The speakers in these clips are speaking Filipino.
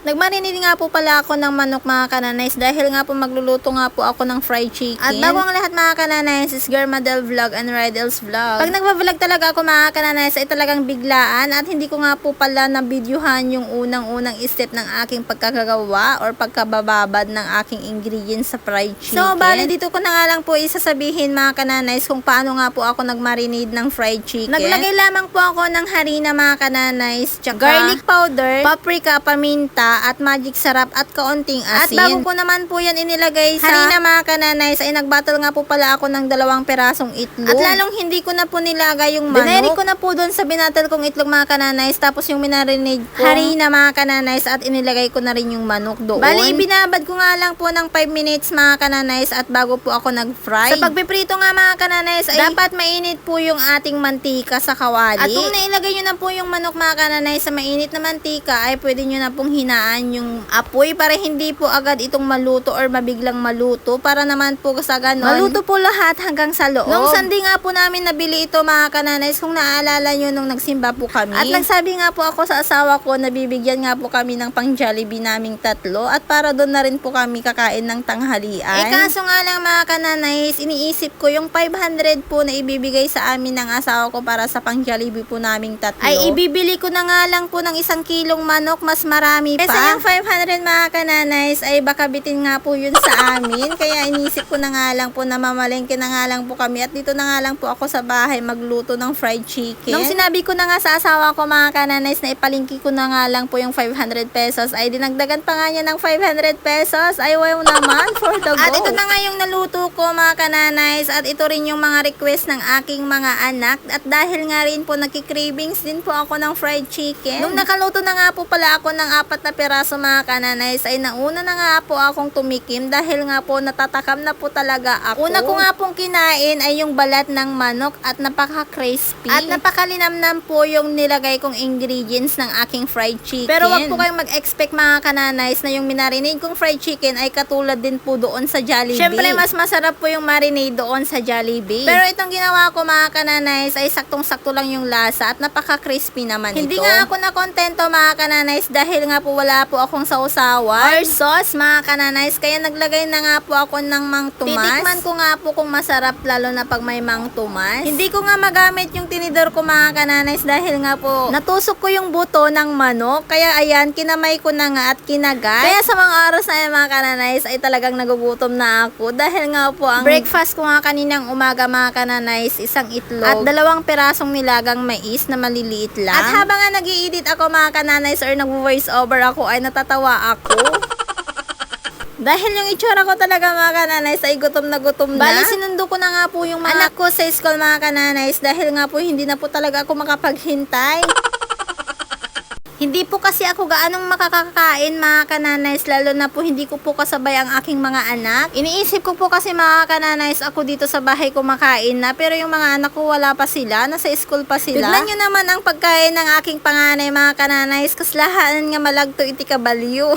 Nagmarinate nga po pala ako ng manok mga kananays dahil nga po magluluto nga po ako ng fried chicken. At bago ang lahat mga kananays is Garmadel Vlog and Rydell's Vlog. Pag nagva-vlog talaga ako mga kananays ay talagang biglaan at hindi ko nga po pala na-videohan yung unang-unang step ng aking pagkakagawa or pagkabababad ng aking ingredients sa fried chicken. So bali dito ko na nga lang po isasabihin mga kananays kung paano nga po ako nagmarinate ng fried chicken. Naglagay lamang po ako ng harina mga kananays, tsaka garlic powder, paprika, paminta, at magic sarap at kaunting asin. At bago ko naman po yan inilagay sa harina mga kananays ay nagbattle nga po pala ako ng 2 perasong itlog. At lalong hindi ko na po nilagay yung manok. Dineri ko na po doon sa binatal kong itlog mga kananays, tapos yung minarinade ko harina mga kananays at inilagay ko na rin yung manok doon. Bali ibinabad ko nga lang po ng 5 minutes mga kananays at bago po ako nag-fry. Sa pagpiprito nga mga kananays ay dapat mainit po yung ating mantika sa kawali. At kung nailagay nyo na po yung manok mga kananays sa mainit na mantika ay pwede nyo na pong hinaan yung apoy para hindi po agad itong maluto or mabiglang maluto, para naman po sa ganon maluto po lahat hanggang sa loob. Nung Sunday nga po namin nabili ito mga kananays, kung naaalala nyo nung nagsimba po kami. At nagsabi nga po ako sa asawa ko na bibigyan nga po kami ng pang Jollibee naming 3 at para doon na rin po kami kakain ng tanghalian. Kaso nga lang mga kananays, iniisip ko yung 500 po na ibibigay sa amin ng asawa ko para sa pang Jollibee po naming 3 ay ibibili ko na nga lang po ng 1 kilong manok, mas marami pa. Kesa yung 500 mga kananays ay baka bitin nga po yun sa amin. Kaya inisip ko na nga lang po na mamalengke na nga lang po kami at dito na nga lang po ako sa bahay magluto ng fried chicken. Nung sinabi ko na nga sa asawa ko mga kananays na ipalingki ko na nga lang po yung 500 pesos ay dinagdagan pa nga niya ng 500 pesos. Ay wow naman, for the go. At ito na nga yung naluto ko mga kananays at ito rin yung mga request ng aking mga anak. At dahil nga rin po nagki-cravings din po ako ng fried chicken. Nung nakaluto na nga po pala ako ng 4 na piraso mga kananays ay nauna na nga po akong tumikim dahil nga po natatakam na po talaga ako. Una ko nga pong kinain ay yung balat ng manok at napaka-crispy. At napakalinamnam po yung nilagay kong ingredients ng aking fried chicken. Pero wag po kayong mag-expect mga kananays na yung minarinade kong fried chicken ay katulad din po doon sa Jollibee. Syempre mas masarap po yung marinade doon sa Jollibee. Pero itong ginawa ko mga kananays ay saktong-sakto lang yung lasa at napaka-crispy naman ito. Hindi nga ako nakontento mga kananays dahil nga po wala po akong sausawan or sauce mga kananays, kaya naglagay na nga po ako ng Mang Tomas. Titikman ko nga po kung masarap lalo na pag may Mang Tomas. Hindi ko nga magamit yung tinidor ko mga kananays dahil nga po natusok ko yung buto ng manok, kaya ayan kinamay ko na nga at kinagat. Kaya sa mga oras na yan mga kananays ay talagang nagugutom na ako dahil nga po ang breakfast ko nga kaninang umaga mga kananays 1 itlog at 2 pirasong nilagang mais na maliliit lang. At habang nga nag-i-edit ako mga kananays or nag-voice over ako ay natatawa ako. Dahil yung itsura ko talaga mga kananays ay gutom na gutom na. Bali sinundo ko na nga po yung mga anak ko sa school mga kananays dahil nga po hindi na po talaga ako makapaghintay. Hindi po kasi ako gaanong makakakain mga kananays, lalo na po hindi ko po kasabay ang aking mga anak. Iniisip ko po kasi mga kananays ako dito sa bahay kumakain na, pero yung mga anak ko wala pa sila, nasa school pa sila. Tignan nyo naman ang pagkain ng aking panganay mga kananays, kaslahaan nga malagto iti kabalyo.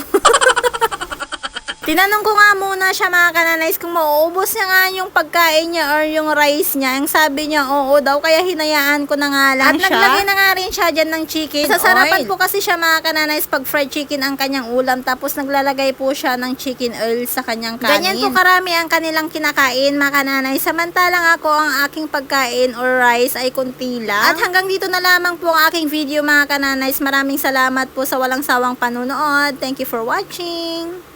Tinanong ko nga muna siya mga kananays kung mauubos niya nga yung pagkain niya or yung rice niya. Ang sabi niya oo daw, kaya hinayaan ko na nga lang siya. At naglagay na nga rin siya dyan ng chicken oil. Sasarapan po kasi siya mga kananays pag fried chicken ang kanyang ulam, tapos naglalagay po siya ng chicken oil sa kanyang kanin. Ganyan po karami ang kanilang kinakain mga kananays. Samantalang ako ang aking pagkain or rice ay kunti lang. At hanggang dito na lamang po ang aking video mga kananays. Maraming salamat po sa walang sawang panunood. Thank you for watching.